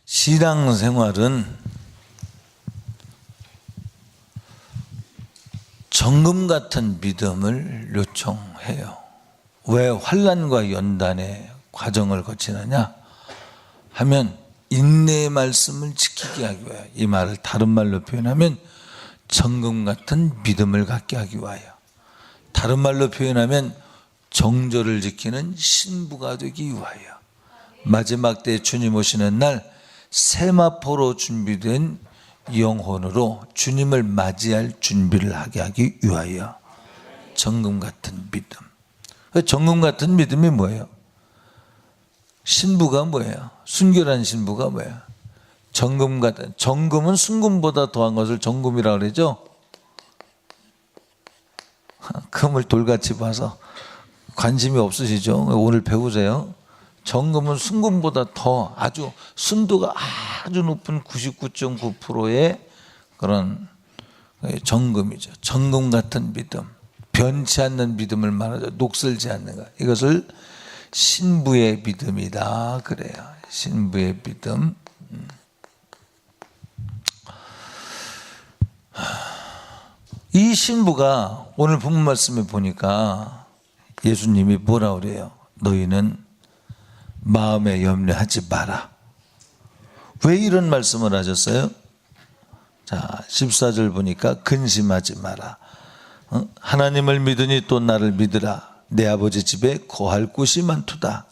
신앙생활은 정금 같은 믿음을 요청해요. 왜 환난과 연단의 과정을 거치느냐 하면 인내의 말씀을 지키게 하기 위하여, 이 말을 다른 말로 표현하면 정금 같은 믿음을 갖게 하기 위하여, 다른 말로 표현하면 정절을 지키는 신부가 되기 위하여, 마지막 때 주님 오시는 날 세마포로 준비된 영혼으로 주님을 맞이할 준비를 하게 하기 위하여 정금 같은 믿음. 정금 같은 믿음이 뭐예요? 신부가 뭐예요? 순결한 신부가 뭐예요? 정금 같은, 정금은 순금보다 더한 것을 정금이라고 그러죠. 금을 돌같이 봐서 관심이 없으시죠? 오늘 배우세요. 정금은 순금보다 더 아주 순도가 아주 높은 99.9%의 그런 정금이죠. 정금 같은 믿음, 변치 않는 믿음을 말하죠. 녹슬지 않는 것. 이것을 신부의 믿음이다 그래요. 신부의 믿음. 이 신부가 오늘 본문 말씀에 보니까 예수님이 뭐라 그래요? 너희는 마음에 염려하지 마라. 왜 이런 말씀을 하셨어요? 자, 14절 보니까 근심하지 마라. 하나님을 믿으니 또 나를 믿으라. 내 아버지 집에 거할 곳이 많도다.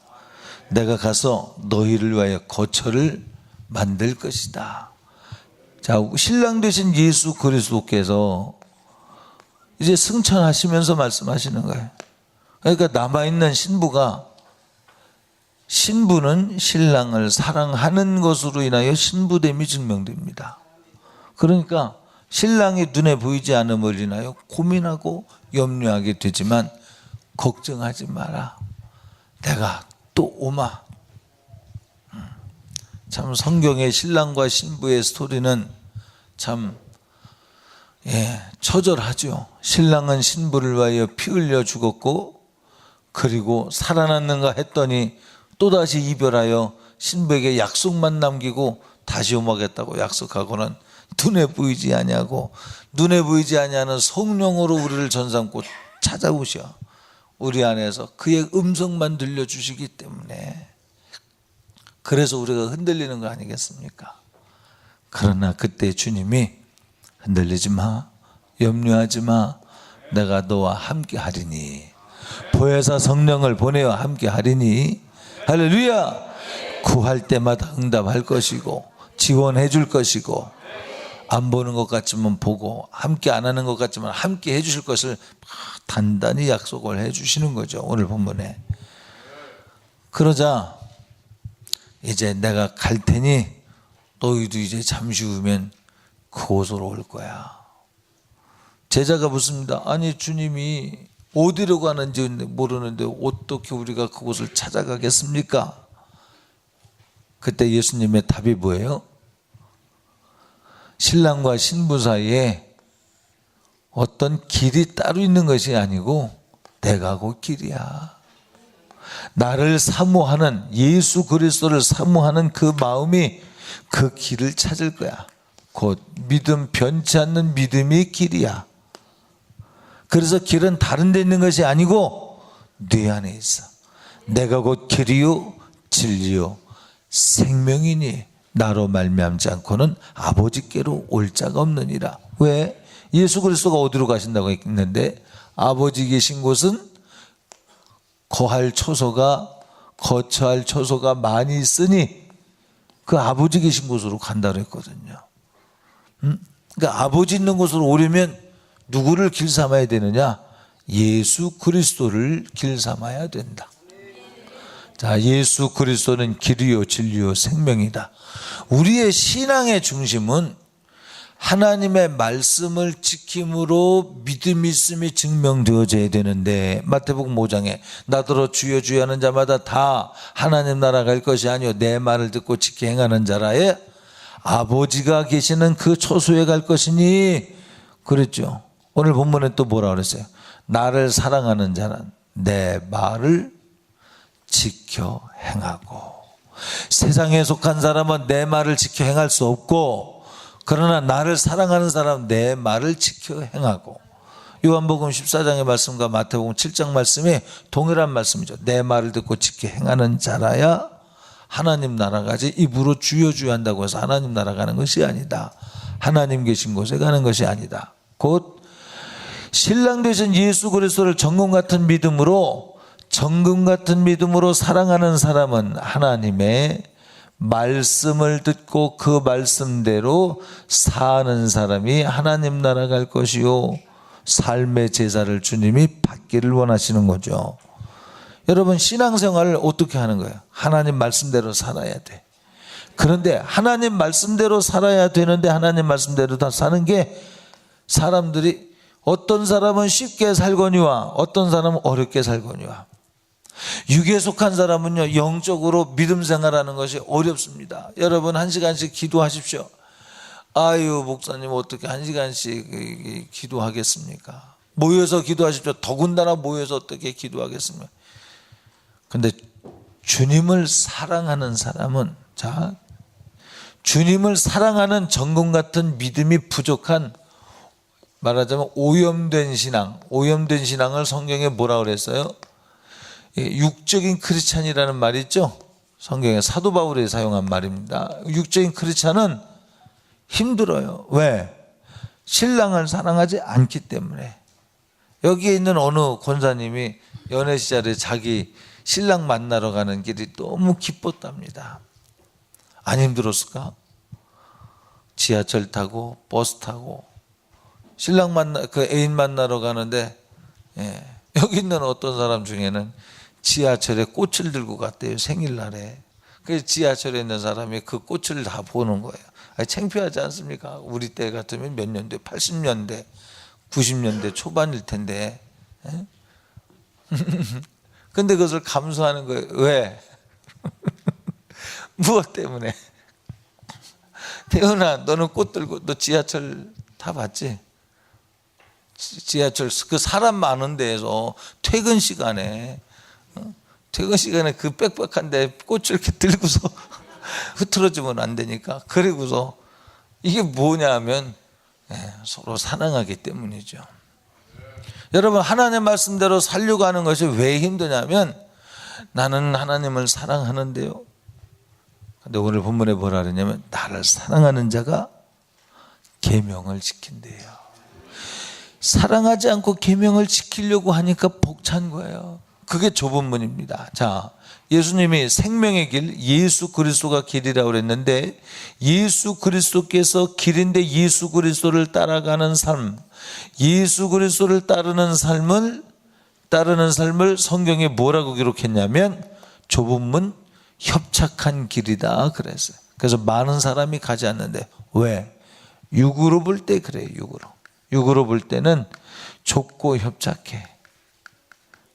내가 가서 너희를 위하여 거처를 만들 것이다. 자, 신랑 되신 예수 그리스도께서 이제 승천하시면서 말씀하시는 거예요. 그러니까 남아있는 신부는 신랑을 사랑하는 것으로 인하여 신부됨이 증명됩니다. 그러니까 신랑이 눈에 보이지 않음을 인하여 고민하고 염려하게 되지만 걱정하지 마라. 내가 또 오마. 참 성경의 신랑과 신부의 스토리는 참 처절하죠. 신랑은 신부를 위하여 피 흘려 죽었고, 그리고 살아났는가 했더니 또다시 이별하여 신부에게 약속만 남기고 다시 오마겠다고 약속하고는 눈에 보이지 아니하고, 눈에 보이지 아니하는 성령으로 우리를 전삼고 찾아오셔 우리 안에서 그의 음성만 들려주시기 때문에, 그래서 우리가 흔들리는 거 아니겠습니까? 그러나 그때 주님이 흔들리지 마, 염려하지 마, 내가 너와 함께 하리니, 보혜사 성령을 보내어 함께 하리니, 할렐루야. 구할 때마다 응답할 것이고 지원해 줄 것이고, 안 보는 것 같지만 보고 함께 안 하는 것 같지만 함께 해 주실 것을 단단히 약속을 해 주시는 거죠. 오늘 본문에. 그러자 이제 내가 갈 테니 너희도 이제 잠시 후면 그곳으로 올 거야. 제자가 묻습니다. 아니 주님이 어디로 가는지 모르는데 어떻게 우리가 그곳을 찾아가겠습니까? 그때 예수님의 답이 뭐예요? 신랑과 신부 사이에 어떤 길이 따로 있는 것이 아니고 내가 그 길이야. 나를 사모하는, 예수 그리스도를 사모하는 그 마음이 그 길을 찾을 거야. 곧 믿음, 변치 않는 믿음이 길이야. 그래서 길은 다른 데 있는 것이 아니고 네 안에 있어. 내가 곧 길이요 진리요 생명이니 나로 말미암지 않고는 아버지께로 올 자가 없느니라. 왜? 예수 그리스도가 어디로 가신다고 했는데, 아버지 계신 곳은 거할 처소가, 거처할 처소가 많이 있으니 그 아버지 계신 곳으로 간다고 했거든요. 그러니까 아버지 있는 곳으로 오려면 누구를 길 삼아야 되느냐? 예수 그리스도를 길 삼아야 된다. 자, 예수 그리스도는 길이요 진리요 생명이다. 우리의 신앙의 중심은 하나님의 말씀을 지킴으로 믿음이 있음이 증명되어져야 되는데, 마태복음 5장에 나더러 주여 주여 하는 자마다 다 하나님 나라 갈 것이 아니요 내 말을 듣고 지켜 행하는 자라에 아버지가 계시는 그 초소에 갈 것이니 그랬죠. 오늘 본문에 또 뭐라 그랬어요? 나를 사랑하는 자는 내 말을 지켜 행하고. 세상에 속한 사람은 내 말을 지켜 행할 수 없고, 그러나 나를 사랑하는 사람은 내 말을 지켜 행하고. 요한복음 14장의 말씀과 마태복음 7장 말씀이 동일한 말씀이죠. 내 말을 듣고 지켜 행하는 자라야 하나님 나라 가지. 입으로 주여 주여 한다고 해서 하나님 나라 가는 것이 아니다. 하나님 계신 곳에 가는 것이 아니다. 곧 신랑 되신 예수 그리스도를 정금 같은 믿음으로 사랑하는 사람은 하나님의 말씀을 듣고 그 말씀대로 사는 사람이 하나님 나라 갈 것이요, 삶의 제사를 주님이 받기를 원하시는 거죠. 여러분, 신앙생활을 어떻게 하는 거예요? 하나님 말씀대로 살아야 돼. 그런데 하나님 말씀대로 살아야 되는데 하나님 말씀대로 다 사는 게, 사람들이 어떤 사람은 쉽게 살거니와 어떤 사람은 어렵게 살거니와. 육에 속한 사람은요, 영적으로 믿음 생활하는 것이 어렵습니다. 여러분, 1시간씩 기도하십시오. 아유, 목사님 어떻게 1시간씩 기도하겠습니까? 모여서 기도하십시오. 더군다나 모여서 어떻게 기도하겠습니까? 근데 주님을 사랑하는 사람은, 주님을 사랑하는 정금 같은 믿음이 부족한, 말하자면 오염된 신앙을 성경에 뭐라 그랬어요? 육적인 크리스찬이라는 말이 있죠. 성경에 사도 바울이 사용한 말입니다. 육적인 크리스찬은 힘들어요. 왜? 신랑을 사랑하지 않기 때문에. 여기에 있는 어느 권사님이 연애 시절에 자기 신랑 만나러 가는 길이 너무 기뻤답니다. 안 힘들었을까? 지하철 타고 버스 타고 신랑 애인 만나러 가는데, 여기 있는 어떤 사람 중에는 지하철에 꽃을 들고 갔대요, 생일날에. 그래서 지하철에 있는 사람이 그 꽃을 다 보는 거예요. 창피하지 않습니까? 우리 때 같으면 몇 년대, 80년대, 90년대 초반일 텐데. 근데 그것을 감수하는 거예요. 왜? 무엇 때문에? 태연아, 너는 꽃 들고, 너 지하철 타봤지? 지하철 그 사람 많은 데에서 퇴근 시간에 그 빽빽한데 꽃을 이렇게 들고서 흐트러지면 안 되니까. 그리고서 이게 뭐냐 하면 서로 사랑하기 때문이죠. 여러분, 하나님 말씀대로 살려고 하는 것이 왜 힘드냐면, 나는 하나님을 사랑하는데요. 근데 오늘 본문에 뭐라 그러냐면, 나를 사랑하는 자가 계명을 지킨대요. 사랑하지 않고 계명을 지키려고 하니까 벅찬 거예요. 그게 좁은 문입니다. 자, 예수님이 생명의 길, 예수 그리스도가 길이라고 그랬는데, 예수 그리스도께서 길인데 예수 그리스도를 따라가는 삶, 예수 그리스도를 따르는 삶을 성경에 뭐라고 기록했냐면, 좁은 문, 협착한 길이다 그랬어요. 그래서 많은 사람이 가지 않는데. 왜? 육으로 볼 때 그래요. 육으로 볼 때는 좁고 협착해.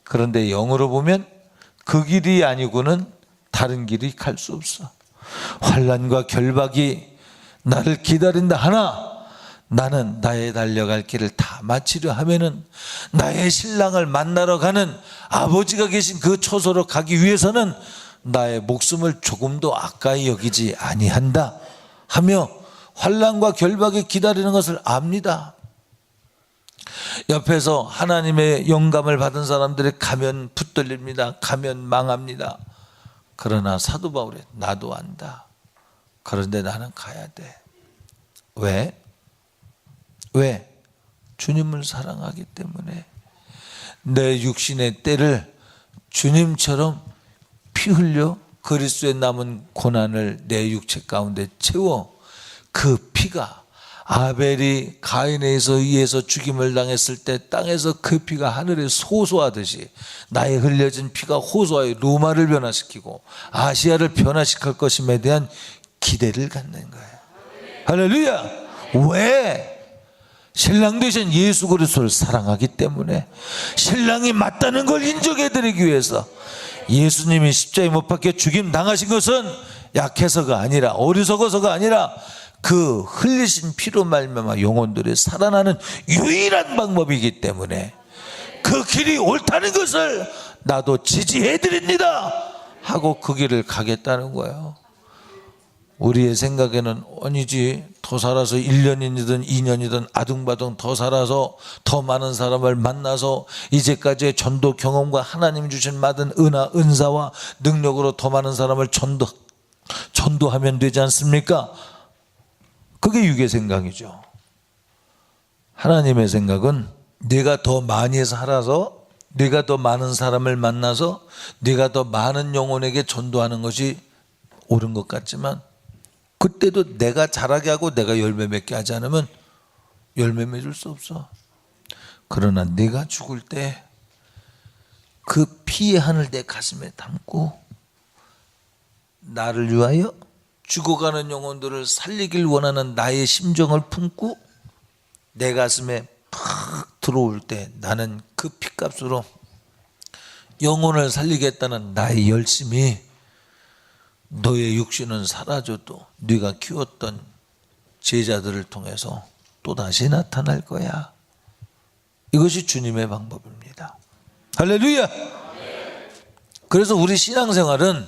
그런데 영으로 보면 그 길이 아니고는 다른 길이 갈 수 없어. 환난과 결박이 나를 기다린다 하나, 나는 나의 달려갈 길을 다 마치려 하면은, 나의 신랑을 만나러 가는 아버지가 계신 그 처소로 가기 위해서는 나의 목숨을 조금도 아까이 여기지 아니한다 하며 환난과 결박이 기다리는 것을 압니다. 옆에서 하나님의 영감을 받은 사람들이 가면 붙들립니다. 가면 망합니다. 그러나 사도 바울이, 나도 안다. 그런데 나는 가야 돼. 왜? 주님을 사랑하기 때문에. 내 육신의 때를 주님처럼 피 흘려 그리스도의 남은 고난을 내 육체 가운데 채워, 그 피가 아벨이 가인에 의해서 죽임을 당했을 때 땅에서 그 피가 하늘에 호소하듯이 나의 흘려진 피가 호소하여 로마를 변화시키고 아시아를 변화시킬 것임에 대한 기대를 갖는 거예요. 할렐루야. 왜? 신랑 되신 예수 그리스도를 사랑하기 때문에, 신랑이 맞다는 걸 인정해드리기 위해서. 예수님이 십자가에 못 박혀 죽임 당하신 것은 약해서가 아니라, 어리석어서가 아니라, 그 흘리신 피로 말미암아 영혼들이 살아나는 유일한 방법이기 때문에 그 길이 옳다는 것을 나도 지지해 드립니다. 하고 그 길을 가겠다는 거예요. 우리의 생각에는 아니지, 더 살아서 1년이든 2년이든 아둥바둥 더 살아서 더 많은 사람을 만나서 이제까지의 전도 경험과 하나님 주신 많은 은사와 능력으로 더 많은 사람을 전도하면 되지 않습니까? 그게 육의 생각이죠. 하나님의 생각은 네가 더 많이 살아서, 네가 더 많은 사람을 만나서, 네가 더 많은 영혼에게 전도하는 것이 옳은 것 같지만, 그때도 내가 잘하게 하고 내가 열매 맺게 하지 않으면 열매 맺을 수 없어. 그러나 네가 죽을 때 그 피의 한을 내 가슴에 담고 나를 위하여 죽어가는 영혼들을 살리길 원하는 나의 심정을 품고 내 가슴에 팍 들어올 때 나는 그 피값으로 영혼을 살리겠다는 나의 열심이 너의 육신은 사라져도 네가 키웠던 제자들을 통해서 또다시 나타날 거야. 이것이 주님의 방법입니다. 할렐루야. 그래서 우리 신앙생활은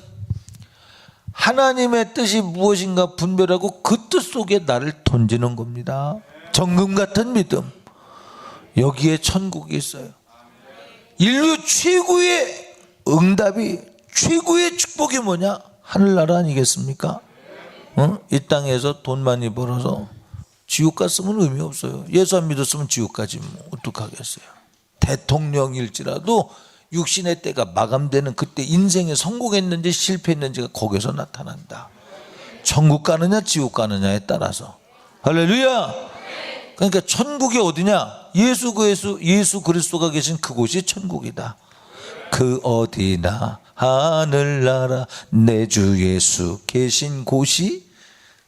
하나님의 뜻이 무엇인가 분별하고 그 뜻 속에 나를 던지는 겁니다. 정금 같은 믿음. 여기에 천국이 있어요. 인류 최고의 응답이, 최고의 축복이 뭐냐? 하늘나라 아니겠습니까? 이 땅에서 돈 많이 벌어서 지옥 갔으면 의미 없어요. 예수 안 믿었으면 지옥 가지 뭐 어떡하겠어요. 대통령일지라도 육신의 때가 마감되는 그때 인생에 성공했는지 실패했는지가 거기서 나타난다. 천국 가느냐 지옥 가느냐에 따라서. 할렐루야. 그러니까 천국이 어디냐? 예수 그리스도가 계신 그곳이 천국이다. 그 어디나 하늘나라 내 주 예수 계신 곳이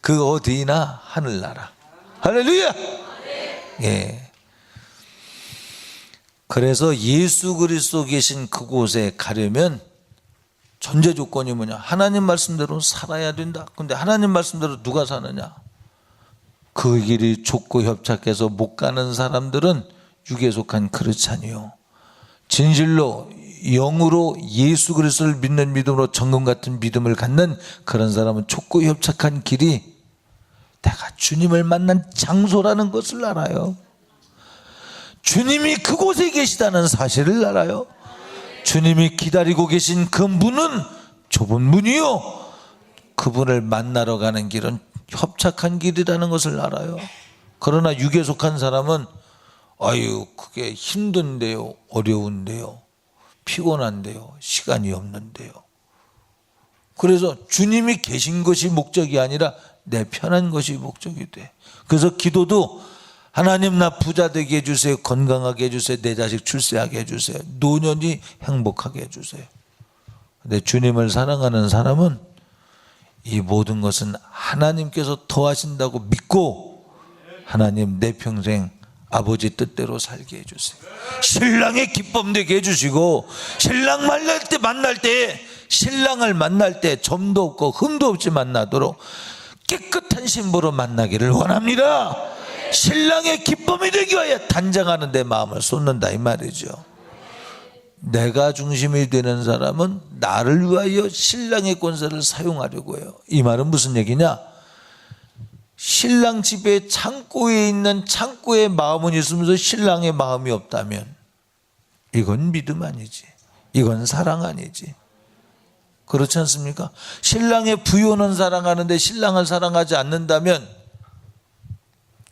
그 어디나 하늘나라. 할렐루야. 예. 그래서 예수 그리스도 계신 그곳에 가려면 전제 조건이 뭐냐? 하나님 말씀대로 살아야 된다. 근데 하나님 말씀대로 누가 사느냐? 그 길이 좁고 협착해서 못 가는 사람들은 육에 속한 크리스찬이요, 진실로 영으로 예수 그리스도를 믿는 믿음으로 정금 같은 믿음을 갖는 그런 사람은 좁고 협착한 길이 내가 주님을 만난 장소라는 것을 알아요. 주님이 그곳에 계시다는 사실을 알아요. 주님이 기다리고 계신 그 문은 좁은 문이요, 그분을 만나러 가는 길은 협착한 길이라는 것을 알아요. 그러나 육에 속한 사람은 아유 그게 힘든데요, 어려운데요, 피곤한데요, 시간이 없는데요. 그래서 주님이 계신 것이 목적이 아니라 내 편한 것이 목적이 돼. 그래서 기도도 하나님 나 부자 되게 해주세요, 건강하게 해주세요, 내 자식 출세하게 해주세요, 노년이 행복하게 해주세요. 근데 주님을 사랑하는 사람은 이 모든 것은 하나님께서 더하신다고 믿고 하나님 내 평생 아버지 뜻대로 살게 해주세요. 신랑의 기쁨 되게 해주시고 신랑 만날 때 신랑을 만날 때 점도 없고 흠도 없이 만나도록 깨끗한 신부로 만나기를 원합니다. 신랑의 기쁨이 되기 위하여 단장하는 데 마음을 쏟는다 이 말이죠. 내가 중심이 되는 사람은 나를 위하여 신랑의 권세를 사용하려고 해요. 이 말은 무슨 얘기냐? 신랑 집에 창고에 있는 창고의 마음은 있으면서 신랑의 마음이 없다면 이건 믿음 아니지, 이건 사랑 아니지. 그렇지 않습니까? 신랑의 부요는 사랑하는데 신랑을 사랑하지 않는다면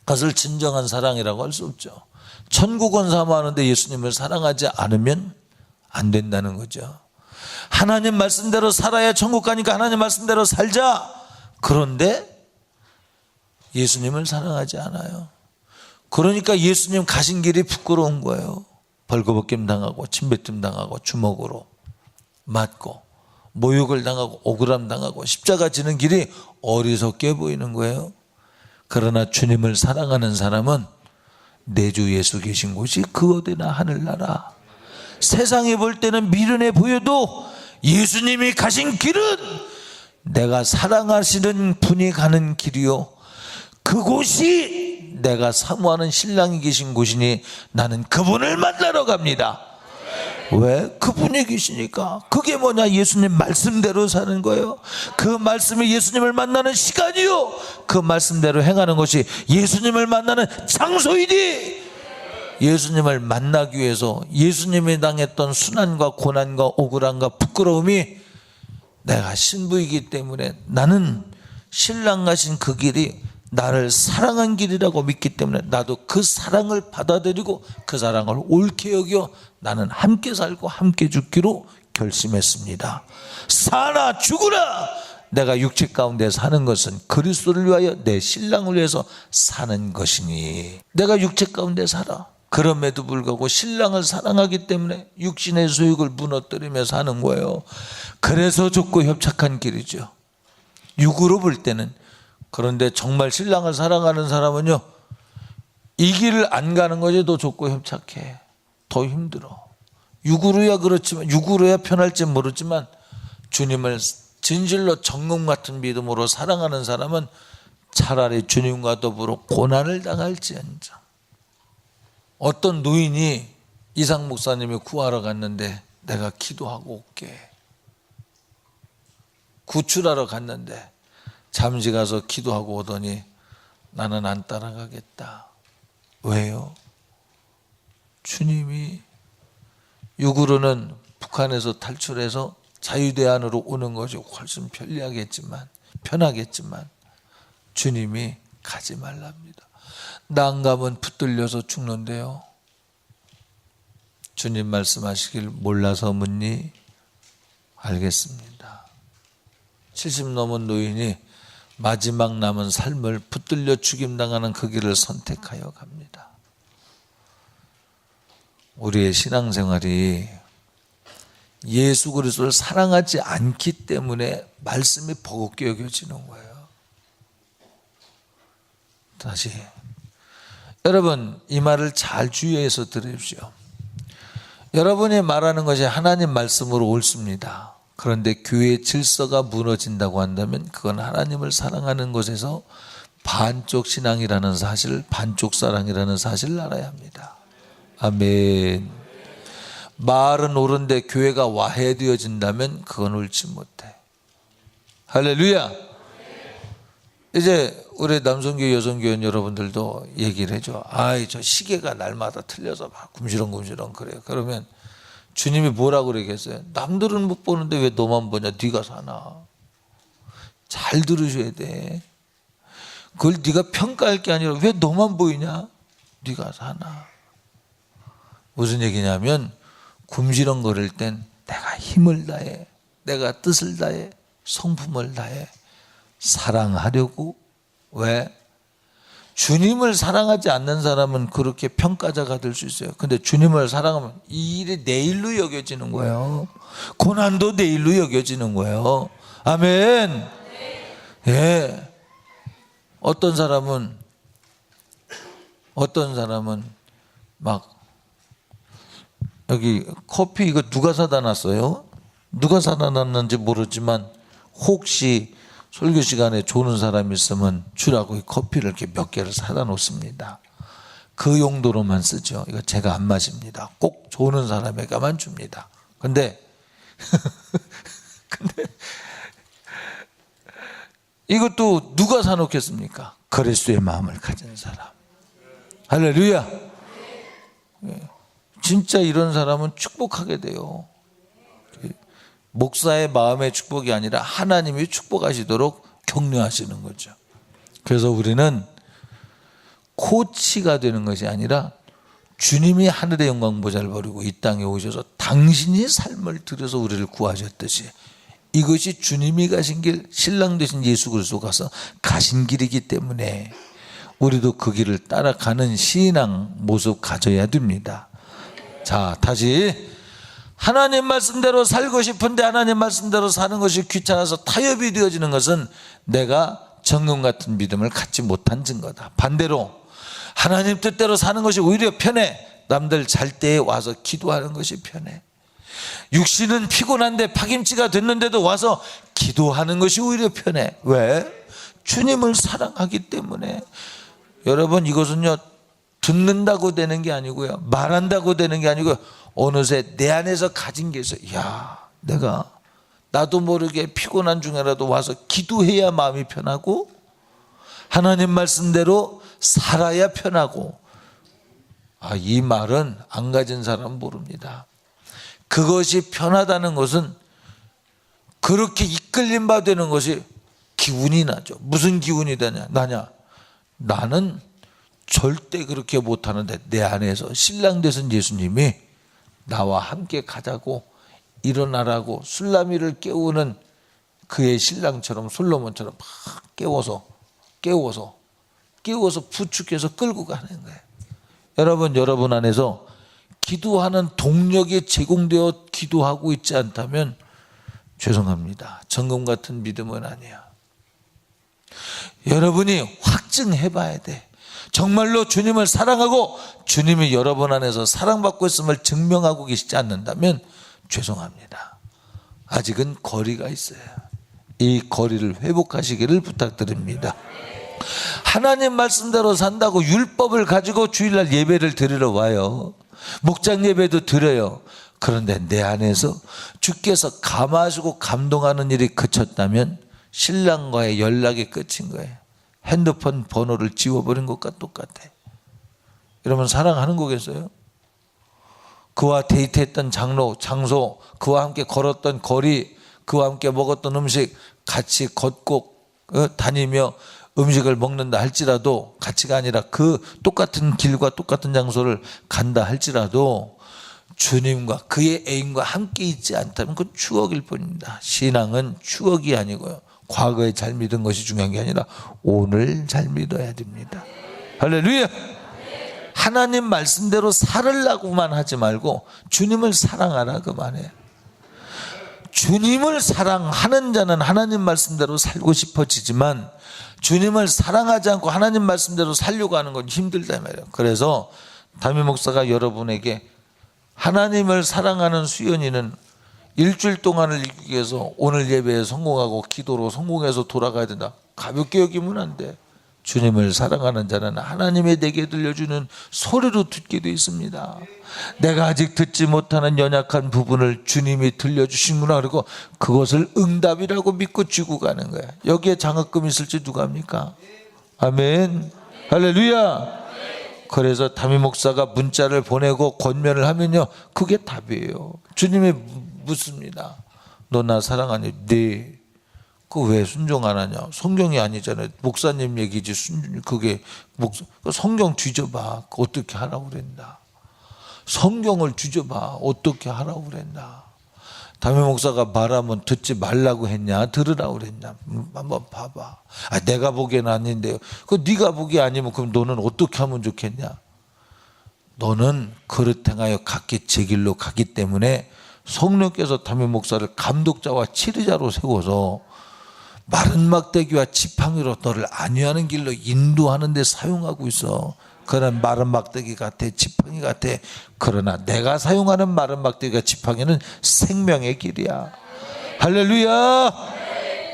그것을 진정한 사랑이라고 할 수 없죠. 천국은 사모하는데 예수님을 사랑하지 않으면 안 된다는 거죠. 하나님 말씀대로 살아야 천국 가니까 하나님 말씀대로 살자. 그런데 예수님을 사랑하지 않아요. 그러니까 예수님 가신 길이 부끄러운 거예요. 벌거벗김 당하고 침뱉음 당하고 주먹으로 맞고 모욕을 당하고 억울함 당하고 십자가 지는 길이 어리석게 보이는 거예요. 그러나 주님을 사랑하는 사람은 내 주 예수 계신 곳이 그 어디나 하늘나라. 세상에 볼 때는 미련해 보여도 예수님이 가신 길은 내가 사랑하시는 분이 가는 길이요, 그곳이 내가 사모하는 신랑이 계신 곳이니 나는 그분을 만나러 갑니다. 왜? 그분이 계시니까. 그게 뭐냐? 예수님 말씀대로 사는 거예요. 그 말씀이 예수님을 만나는 시간이요, 그 말씀대로 행하는 것이 예수님을 만나는 장소이니, 예수님을 만나기 위해서 예수님이 당했던 순환과 고난과 억울함과 부끄러움이 내가 신부이기 때문에, 나는 신랑 가신 그 길이 나를 사랑한 길이라고 믿기 때문에 나도 그 사랑을 받아들이고 그 사랑을 옳게 여겨 나는 함께 살고 함께 죽기로 결심했습니다. 사나 죽으라, 내가 육체 가운데 사는 것은 그리스도를 위하여 내 신랑을 위해서 사는 것이니, 내가 육체 가운데 살아. 그럼에도 불구하고 신랑을 사랑하기 때문에 육신의 소욕을 무너뜨리며 사는 거예요. 그래서 좁고 협착한 길이죠, 육으로 볼 때는. 그런데 정말 신랑을 사랑하는 사람은요, 이 길을 안 가는 것이 더 좁고 협착해, 더 힘들어. 육으로야 그렇지만, 육으로야 편할지 모르지만 주님을 진실로 정금 같은 믿음으로 사랑하는 사람은 차라리 주님과 더불어 고난을 당할지언정. 어떤 노인이 이상 목사님이 구하러 갔는데 내가 기도하고 올게, 구출하러 갔는데 잠시 가서 기도하고 오더니 나는 안 따라가겠다. 왜요? 주님이 육으로는 북한에서 탈출해서 자유대안으로 오는 것이 훨씬 편하겠지만 주님이 가지 말랍니다. 나 안 가면 붙들려서 죽는데요. 주님 말씀하시길 몰라서 묻니? 알겠습니다. 70 넘은 노인이 마지막 남은 삶을 붙들려 죽임당하는 그 길을 선택하여 갑니다. 우리의 신앙생활이 예수 그리스도를 사랑하지 않기 때문에 말씀이 버겁게 여겨지는 거예요. 다시 여러분, 이 말을 잘 주의해서 들으십시오. 여러분이 말하는 것이 하나님 말씀으로 옳습니다. 그런데 교회의 질서가 무너진다고 한다면 그건 하나님을 사랑하는 것에서 반쪽 신앙이라는 사실, 반쪽 사랑이라는 사실을 알아야 합니다. 아멘. 말은 옳은데 교회가 와해되어진다면 그건 옳지 못해. 할렐루야. 이제 우리 남성교 여성교원 여러분들도 얘기를 해줘. 아이, 저 시계가 날마다 틀려서 막 굶시렁 그래요. 그러면 주님이 뭐라고 그러겠어요? 남들은 못 보는데 왜 너만 보냐? 네가 사나. 잘 들으셔야 돼. 그걸 네가 평가할 게 아니라 왜 너만 보이냐? 네가 사나. 무슨 얘기냐면, 굶시렁거릴 땐 내가 힘을 다해, 내가 뜻을 다해, 성품을 다해 사랑하려고. 왜? 주님을 사랑하지 않는 사람은 그렇게 평가자가 될 수 있어요. 근데 주님을 사랑하면 이 일이 내 일로 여겨지는 거예요. 고난도 내 일로 여겨지는 거예요. 아멘. 예. 어떤 사람은 막 여기 커피 이거 누가 사다 놨어요? 누가 사다 놨는지 모르지만 혹시 설교 시간에 조는 사람이 있으면 주라고 커피를 이렇게 몇 개를 사다 놓습니다. 그 용도로만 쓰죠. 이거 제가 안 마십니다. 꼭 조는 사람에게만 줍니다. 근데 이것도 누가 사놓겠습니까? 그리스도의 마음을 가진 사람. 할렐루야. 진짜 이런 사람은 축복하게 돼요. 목사의 마음의 축복이 아니라 하나님이 축복하시도록 격려하시는 거죠. 그래서 우리는 코치가 되는 것이 아니라 주님이 하늘의 영광 보좌를 버리고 이 땅에 오셔서 당신이 삶을 들여서 우리를 구하셨듯이, 이것이 주님이 가신 길, 신랑 되신 예수 그리스도가 가신 길이기 때문에 우리도 그 길을 따라가는 신앙 모습 가져야 됩니다. 자, 다시 하나님 말씀대로 살고 싶은데 하나님 말씀대로 사는 것이 귀찮아서 타협이 되어지는 것은 내가 정금 같은 믿음을 갖지 못한 증거다. 반대로 하나님 뜻대로 사는 것이 오히려 편해. 남들 잘 때에 와서 기도하는 것이 편해. 육신은 피곤한데 파김치가 됐는데도 와서 기도하는 것이 오히려 편해. 왜? 주님을 사랑하기 때문에. 여러분, 이것은요 듣는다고 되는 게 아니고요, 말한다고 되는 게 아니고요, 어느새 내 안에서 가진 게 있어요. 야, 내가 나도 모르게 피곤한 중에라도 와서 기도해야 마음이 편하고 하나님 말씀대로 살아야 편하고. 이 말은 안 가진 사람은 모릅니다. 그것이 편하다는 것은 그렇게 이끌림 바 되는 것이 기운이 나죠. 무슨 기운이 나냐? 나는 절대 그렇게 못하는데 내 안에서 신랑 되신 예수님이 나와 함께 가자고 일어나라고 술라미를 깨우는 그의 신랑처럼 솔로몬처럼 막 깨워서 부축해서 끌고 가는 거예요. 여러분 안에서 기도하는 동력이 제공되어 기도하고 있지 않다면 죄송합니다. 정금 같은 믿음은 아니야. 여러분이 확증해 봐야 돼. 정말로 주님을 사랑하고 주님이 여러분 안에서 사랑받고 있음을 증명하고 계시지 않는다면 죄송합니다. 아직은 거리가 있어요. 이 거리를 회복하시기를 부탁드립니다. 하나님 말씀대로 산다고 율법을 가지고 주일날 예배를 드리러 와요. 목장 예배도 드려요. 그런데 내 안에서 주께서 감화하시고 감동하는 일이 그쳤다면 신랑과의 연락이 끝인 거예요. 핸드폰 번호를 지워버린 것과 똑같아. 여러분 사랑하는 거겠어요? 그와 데이트했던 장소, 그와 함께 걸었던 거리, 그와 함께 먹었던 음식, 같이 걷고 다니며 음식을 먹는다 할지라도, 같이가 아니라 그 똑같은 길과 똑같은 장소를 간다 할지라도 주님과 그의 애인과 함께 있지 않다면 그건 추억일 뿐입니다. 신앙은 추억이 아니고요, 과거에 잘 믿은 것이 중요한 게 아니라 오늘 잘 믿어야 됩니다. 할렐루야. 하나님 말씀대로 살으려고만 하지 말고 주님을 사랑하라 그 말이에요. 주님을 사랑하는 자는 하나님 말씀대로 살고 싶어지지만 주님을 사랑하지 않고 하나님 말씀대로 살려고 하는 건 힘들다 말이에요. 그래서 담임 목사가 여러분에게 하나님을 사랑하는 수연이는 일주일 동안을 이기기 위해서 오늘 예배에 성공하고 기도로 성공해서 돌아가야 된다, 가볍게 여기면 안 돼. 주님을 사랑하는 자는 하나님의 내게 들려주는 소리로 듣게 되어 있습니다. 내가 아직 듣지 못하는 연약한 부분을 주님이 들려주시구나, 그리고 그것을 응답이라고 믿고 쥐고 가는 거야. 여기에 장학금 있을지 누가 합니까? 아멘. 할렐루야. 그래서 담임 목사가 문자를 보내고 권면을 하면요, 그게 답이에요. 주님이 묻습니다. 너 나 사랑하니? 네. 그 왜 순종 안 하냐? 성경이 아니잖아요. 목사님 얘기지. 그게 성경 뒤져봐. 어떻게 하라고 그랬나? 성경을 뒤져봐. 어떻게 하라고 그랬나? 담임 목사가 말하면 듣지 말라고 했냐? 들으라고 그랬냐? 한번 봐봐. 내가 보기에는 아닌데요. 그 네가 보기 아니면 그럼 너는 어떻게 하면 좋겠냐? 너는 그릇 행하여 각기 제 길로 가기 때문에 성령께서 담임 목사를 감독자와 치리자로 세워서 마른 막대기와 지팡이로 너를 안위하는 길로 인도하는 데 사용하고 있어. 그런 마른 막대기 같아, 지팡이 같아. 그러나 내가 사용하는 마른 막대기와 지팡이는 생명의 길이야. 할렐루야.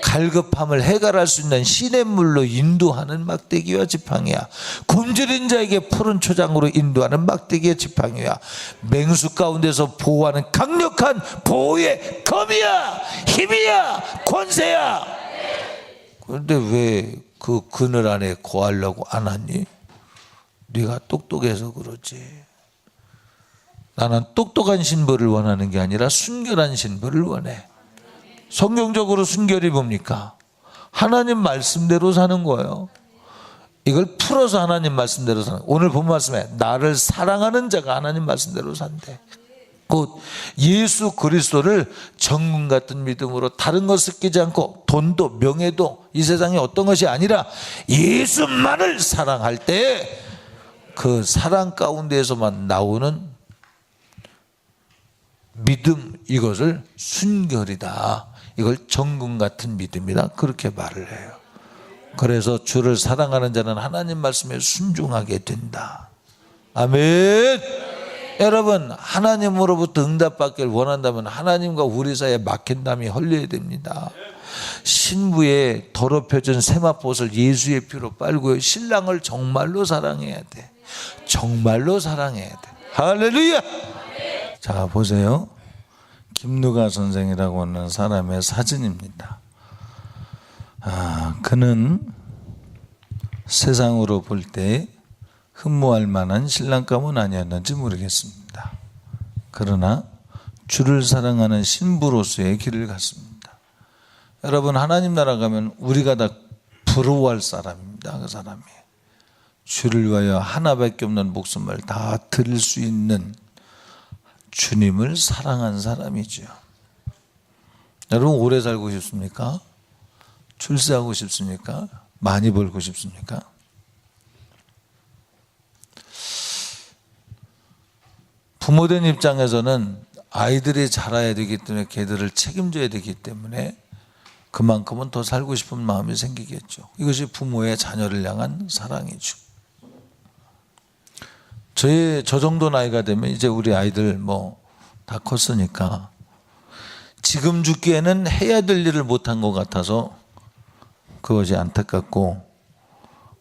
갈급함을 해결할 수 있는 시냇물로 인도하는 막대기와 지팡이야. 굶주린 자에게 푸른 초장으로 인도하는 막대기와 지팡이야. 맹수 가운데서 보호하는 강력한 보호의 검이야, 힘이야, 권세야. 그런데 왜 그 그늘 안에 거하려고 안 하니? 네가 똑똑해서 그렇지. 나는 똑똑한 신부를 원하는 게 아니라 순결한 신부를 원해. 성경적으로 순결이 뭡니까? 하나님 말씀대로 사는 거예요. 이걸 풀어서 하나님 말씀대로 사는 거예요. 오늘 본 말씀에 나를 사랑하는 자가 하나님 말씀대로 산대. 곧 예수 그리스도를 정금 같은 믿음으로 다른 것을 끼지 않고 돈도 명예도 이 세상에 어떤 것이 아니라 예수만을 사랑할 때 그 사랑 가운데에서만 나오는 믿음, 이것을 순결이다. 이걸 정금 같은 믿음이다. 그렇게 말을 해요. 그래서 주를 사랑하는 자는 하나님 말씀에 순종하게 된다. 아멘. 여러분, 하나님으로부터 응답받기를 원한다면 하나님과 우리 사이에 막힌 담이 헐려야 됩니다. 신부의 더럽혀진 세마포옷을 예수의 피로 빨고요, 신랑을 정말로 사랑해야 돼. 정말로 사랑해야 돼. 할렐루야. 자, 보세요. 김누가 선생이라고 하는 사람의 사진입니다. 그는 세상으로 볼 때 흠모할 만한 신랑감은 아니었는지 모르겠습니다. 그러나 주를 사랑하는 신부로서의 길을 갔습니다. 여러분, 하나님 나라 가면 우리가 다 부러워할 사람입니다. 그 사람이 주를 위하여 하나밖에 없는 목숨을 다 드릴 수 있는 주님을 사랑한 사람이죠. 여러분, 오래 살고 싶습니까? 출세하고 싶습니까? 많이 벌고 싶습니까? 부모된 입장에서는 아이들이 자라야 되기 때문에 걔들을 책임져야 되기 때문에 그만큼은 더 살고 싶은 마음이 생기겠죠. 이것이 부모의 자녀를 향한 사랑이죠. 저 정도 나이가 되면 이제 우리 아이들 다 컸으니까 지금 죽기에는 해야 될 일을 못한 것 같아서 그것이 안타깝고,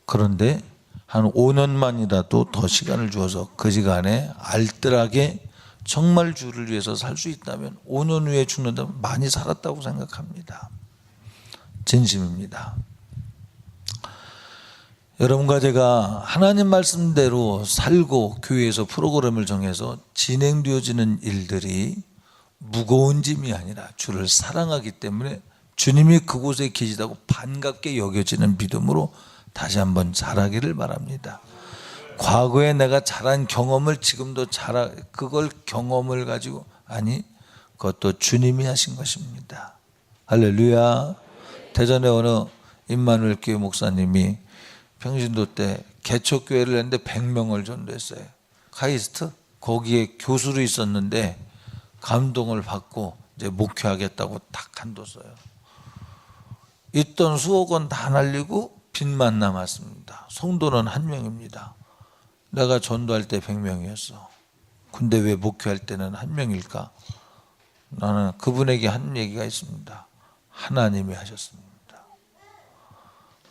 그런데 한 5년만이라도 더 시간을 주어서 그 시간에 알뜰하게 정말 주를 위해서 살 수 있다면 5년 후에 죽는다면 많이 살았다고 생각합니다. 진심입니다. 여러분과 제가 하나님 말씀대로 살고 교회에서 프로그램을 정해서 진행되어지는 일들이 무거운 짐이 아니라 주를 사랑하기 때문에 주님이 그곳에 계시다고 반갑게 여겨지는 믿음으로 다시 한번 자라기를 바랍니다. 과거에 내가 잘한 경험을 지금도 그걸 경험을 가지고, 아니, 그것도 주님이 하신 것입니다. 할렐루야. 대전에 어느 임마누엘 교회 목사님이 평신도 때 개척교회를 했는데 100명을 전도했어요. 카이스트? 거기에 교수로 있었는데 감동을 받고 이제 목회하겠다고 딱 간뒀어요. 있던 수억 원 다 날리고 빚만 남았습니다. 성도는 1명입니다. 내가 전도할 때 100명이었어. 근데 왜 목회할 때는 1명일까? 나는 그분에게 한 얘기가 있습니다. 하나님이 하셨습니다.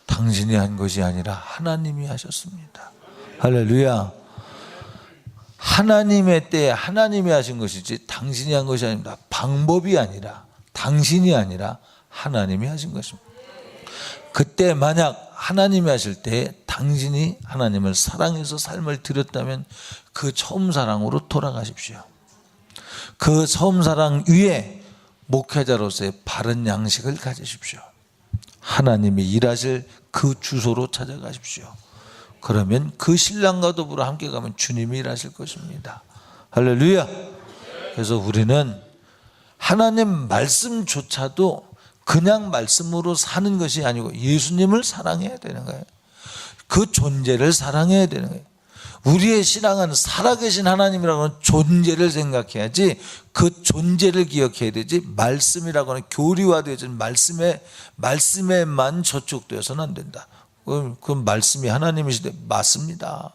당신이 한 것이 아니라 하나님이 하셨습니다. 할렐루야. 하나님의 때에 하나님이 하신 것이지 당신이 한 것이 아닙니다. 방법이 아니라, 당신이 아니라 하나님이 하신 것입니다. 그때 만약 하나님이 하실 때 당신이 하나님을 사랑해서 삶을 드렸다면 그 처음 사랑으로 돌아가십시오. 그 처음 사랑 위에 목회자로서의 바른 양식을 가지십시오. 하나님이 일하실 그 주소로 찾아가십시오. 그러면 그 신랑과 더불어 함께 가면 주님이 일하실 것입니다. 할렐루야. 그래서 우리는 하나님 말씀조차도 그냥 말씀으로 사는 것이 아니고 예수님을 사랑해야 되는 거예요. 그 존재를 사랑해야 되는 거예요. 우리의 신앙은 살아계신 하나님이라고 하는 존재를 생각해야지, 그 존재를 기억해야 되지, 말씀이라고 하는 교리화되어진 말씀에만 저촉되어서는 안 된다. 그 말씀이 하나님이시되 맞습니다.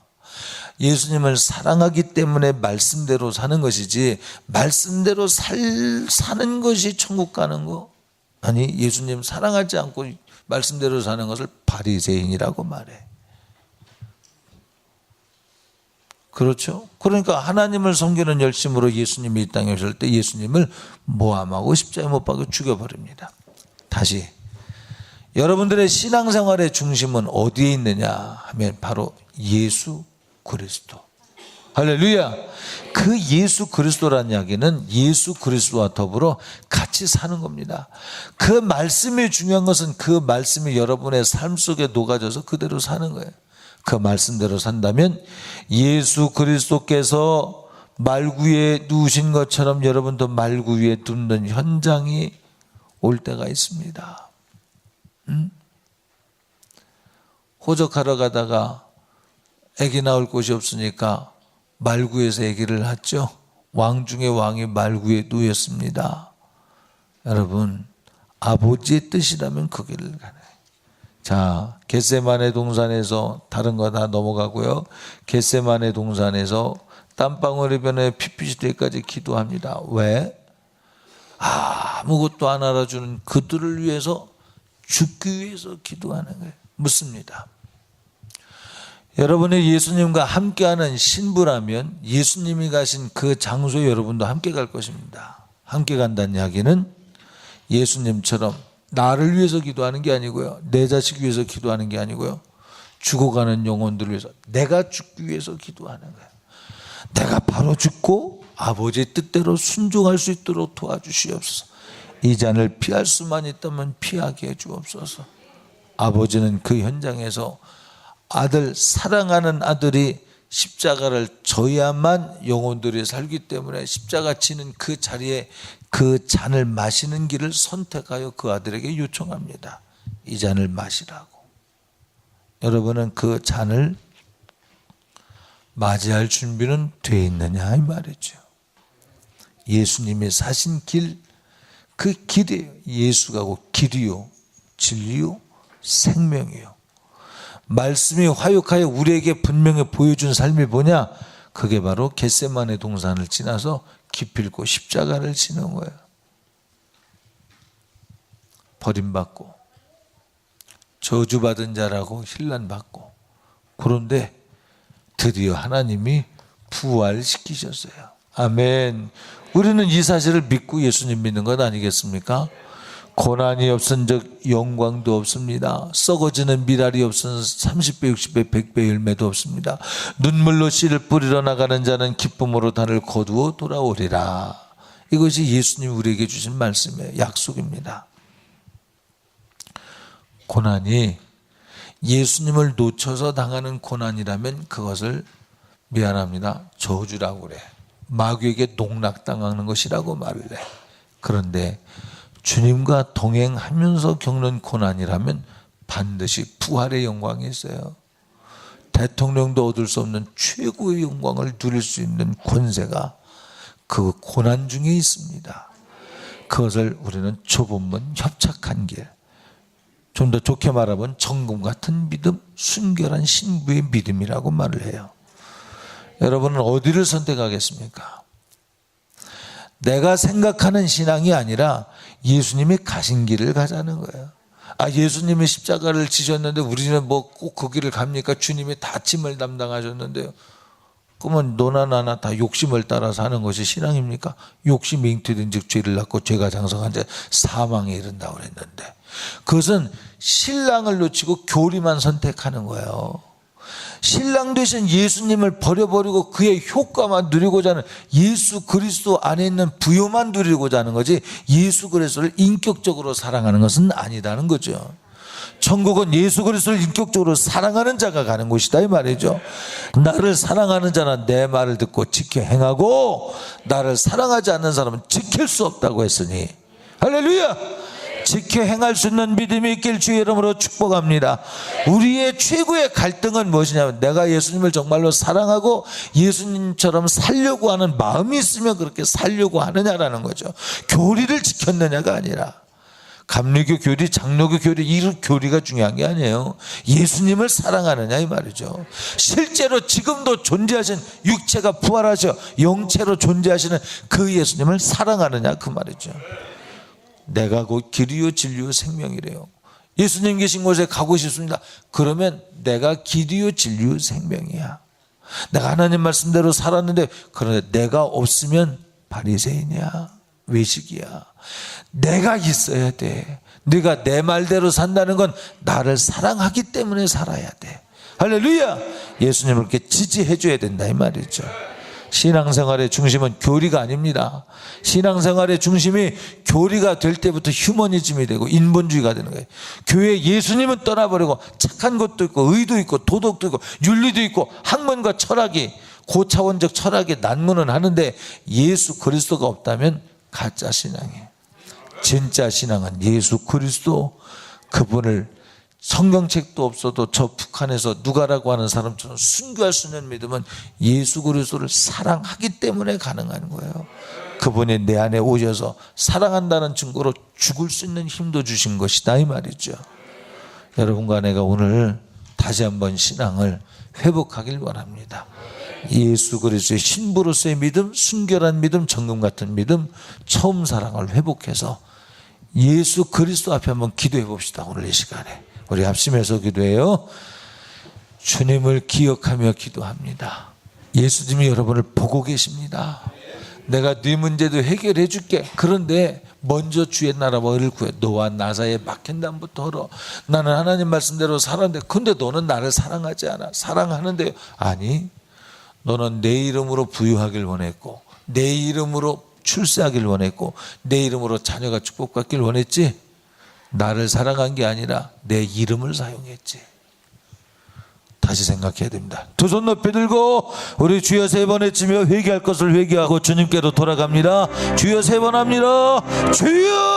예수님을 사랑하기 때문에 말씀대로 사는 것이지, 말씀대로 사는 것이 천국 가는 거 아니, 예수님 사랑하지 않고 말씀대로 사는 것을 바리새인이라고 말해. 그렇죠? 그러니까 하나님을 섬기는 열심으로 예수님이 이 땅에 오실 때 예수님을 모함하고 십자가에 못 박아 죽여버립니다. 다시, 여러분들의 신앙생활의 중심은 어디에 있느냐 하면 바로 예수 그리스도. 할렐루야. 그 예수 그리스도라는 이야기는 예수 그리스도와 더불어 같이 사는 겁니다. 그 말씀이 중요한 것은 그 말씀이 여러분의 삶 속에 녹아져서 그대로 사는 거예요. 그 말씀대로 산다면 예수 그리스도께서 말구 위에 누우신 것처럼 여러분도 말구 위에 눕는 현장이 올 때가 있습니다. 호적하러 가다가 아기 나올 곳이 없으니까 말구에서 아기를 낳죠. 왕 중에 왕이 말구에 누웠습니다. 여러분, 아버지의 뜻이라면 그 길을 가네. 자, 겟세마네 동산에서 다른 거 다 넘어가고요. 겟세마네 동산에서 땀방울이 변해 피빛이 되기까지 기도합니다. 왜? 아무것도 안 알아주는 그들을 위해서, 죽기 위해서 기도하는 거예요. 묻습니다. 여러분이 예수님과 함께하는 신부라면 예수님이 가신 그 장소에 여러분도 함께 갈 것입니다. 함께 간다는 이야기는 예수님처럼 나를 위해서 기도하는 게 아니고요, 내 자식 위해서 기도하는 게 아니고요, 죽어가는 영혼들을 위해서, 내가 죽기 위해서 기도하는 거예요. 내가 바로 죽고 아버지의 뜻대로 순종할 수 있도록 도와주시옵소서. 이 잔을 피할 수만 있다면 피하게 해주옵소서. 아버지는 그 현장에서 아들, 사랑하는 아들이 십자가를 져야만 영혼들이 살기 때문에 십자가 지는 그 자리에 그 잔을 마시는 길을 선택하여 그 아들에게 요청합니다. 이 잔을 마시라고. 여러분은 그 잔을 맞이할 준비는 돼 있느냐 이 말이죠. 예수님이 사신 길, 그 길이에요. 예수가 곧 길이요, 진리요, 생명이요. 말씀이 화육하여 우리에게 분명히 보여준 삶이 뭐냐? 그게 바로 겟세마네 동산을 지나서 기필코 십자가를 지는 거예요. 버림받고 저주받은 자라고 힐난받고, 그런데 드디어 하나님이 부활시키셨어요. 아멘. 우리는 이 사실을 믿고 예수님 믿는 것 아니겠습니까? 고난이 없은 적 영광도 없습니다. 썩어지는 미랄이 없은 30배, 60배, 100배 열매도 없습니다. 눈물로 씨를 뿌리러 나가는 자는 기쁨으로 단을 거두어 돌아오리라. 이것이 예수님 우리에게 주신 말씀이에요. 약속입니다. 고난이 예수님을 놓쳐서 당하는 고난이라면 그것을 미안합니다, 저주라고 그래. 마귀에게 농락당하는 것이라고 말을 해. 그런데 주님과 동행하면서 겪는 고난이라면 반드시 부활의 영광이 있어요. 대통령도 얻을 수 없는 최고의 영광을 누릴 수 있는 권세가 그 고난 중에 있습니다. 그것을 우리는 좁은 문, 협착한 길, 좀 더 좋게 말하면 정금 같은 믿음, 순결한 신부의 믿음이라고 말을 해요. 여러분은 어디를 선택하겠습니까? 내가 생각하는 신앙이 아니라 예수님이 가신 길을 가자는 거예요. 아, 예수님이 십자가를 지셨는데 우리는 뭐 꼭 그 길을 갑니까? 주님이 다 짐을 담당하셨는데요. 그러면 너나 나나 다 욕심을 따라서 하는 것이 신앙입니까? 욕심이 잉태된즉 죄를 낳고 죄가 장성한 자 사망에 이른다고 그랬는데, 그것은 신랑을 놓치고 교리만 선택하는 거예요. 신랑 되신 예수님을 버려버리고 그의 효과만 누리고자 하는, 예수 그리스도 안에 있는 부요만 누리고자 하는 거지 예수 그리스도를 인격적으로 사랑하는 것은 아니다는 거죠. 천국은 예수 그리스도를 인격적으로 사랑하는 자가 가는 곳이다 이 말이죠. 나를 사랑하는 자는 내 말을 듣고 지켜 행하고 나를 사랑하지 않는 사람은 지킬 수 없다고 했으니, 할렐루야. 지켜 행할 수 있는 믿음이 있길 주의 이름으로 축복합니다. 우리의 최고의 갈등은 무엇이냐면, 내가 예수님을 정말로 사랑하고 예수님처럼 살려고 하는 마음이 있으면 그렇게 살려고 하느냐라는 거죠. 교리를 지켰느냐가 아니라, 감리교 교리, 장로교 교리, 이 교리가 중요한 게 아니에요. 예수님을 사랑하느냐 이 말이죠. 실제로 지금도 존재하신 육체가 부활하셔 영체로 존재하시는 그 예수님을 사랑하느냐 그 말이죠. 내가 곧 길이요 진리요 생명이래요. 예수님 계신 곳에 가고 싶습니다. 그러면 내가 길이요 진리요 생명이야. 내가 하나님 말씀대로 살았는데, 그런데 내가 없으면 바리새인이야, 외식이야. 내가 있어야 돼. 네가 내 말대로 산다는 건 나를 사랑하기 때문에 살아야 돼. 할렐루야. 예수님을 이렇게 지지해 줘야 된다 이 말이죠. 신앙생활의 중심은 교리가 아닙니다. 신앙생활의 중심이 교리가 될 때부터 휴머니즘이 되고 인본주의가 되는 거예요. 교회 예수님은 떠나버리고 착한 것도 있고 의도 있고 도덕도 있고 윤리도 있고 학문과 철학이, 고차원적 철학이 난무는 하는데 예수 그리스도가 없다면 가짜 신앙이에요. 진짜 신앙은 예수 그리스도, 그분을 성경책도 없어도 저 북한에서 누가라고 하는 사람처럼 순교할 수 있는 믿음은 예수 그리스도를 사랑하기 때문에 가능한 거예요. 그분이 내 안에 오셔서 사랑한다는 증거로 죽을 수 있는 힘도 주신 것이다 이 말이죠. 여러분과 내가 오늘 다시 한번 신앙을 회복하길 원합니다. 예수 그리스도의 신부로서의 믿음, 순결한 믿음, 정금 같은 믿음, 처음 사랑을 회복해서 예수 그리스도 앞에 한번 기도해 봅시다. 오늘 이 시간에 우리 합심해서 기도해요. 주님을 기억하며 기도합니다. 예수님이 여러분을 보고 계십니다. 내가 네 문제도 해결해 줄게. 그런데 먼저 주의 나라와 의를 구해. 너와 나 사이에 막힌 담부터 헐어. 나는 하나님 말씀대로 살았는데 근데 너는 나를 사랑하지 않아. 사랑하는데 아니, 너는 내 이름으로 부유하길 원했고 내 이름으로 출세하길 원했고 내 이름으로 자녀가 축복받길 원했지, 나를 사랑한 게 아니라 내 이름을 사용했지. 다시 생각해야 됩니다. 두 손 높이 들고 우리 주여 세 번 외치며 회개할 것을 회개하고 주님께로 돌아갑니다. 주여 세 번 합니다. 주여.